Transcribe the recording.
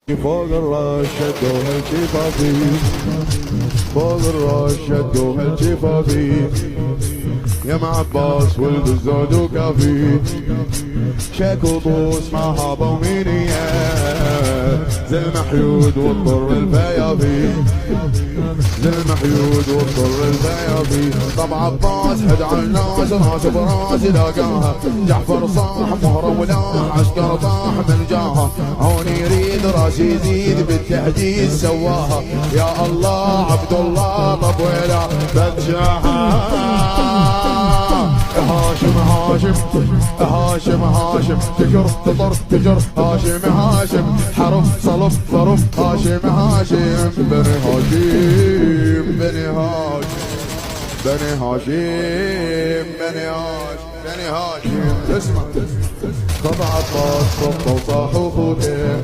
فوق الراس شدوها الجفافي، فوق الراس شدوها الجفافي، يا معباس ولد الزود وكافي، شكو طوس ما هابوا مينية، زي المحيود والضر الفيافي، زي المحيود والضر الفيافي. طب عباس حد على الناس راس براس لاقاها، جعفر صاح مهره ولا عسكر طاح من جاها، عون يريد راس يزيد بالتحديد سواها، يا الله عبد الله طب ويلا بتشاها. هاشم هاشم هاشم هاشم، تجر تطر تجر هاشم هاشم، حرف صلب ظرف هاشم هاشم، بني هاشم بني هاشم بني هاشم بني هاشم بني هاشم. اسمع طبع عباس صفه وصاح وخوته،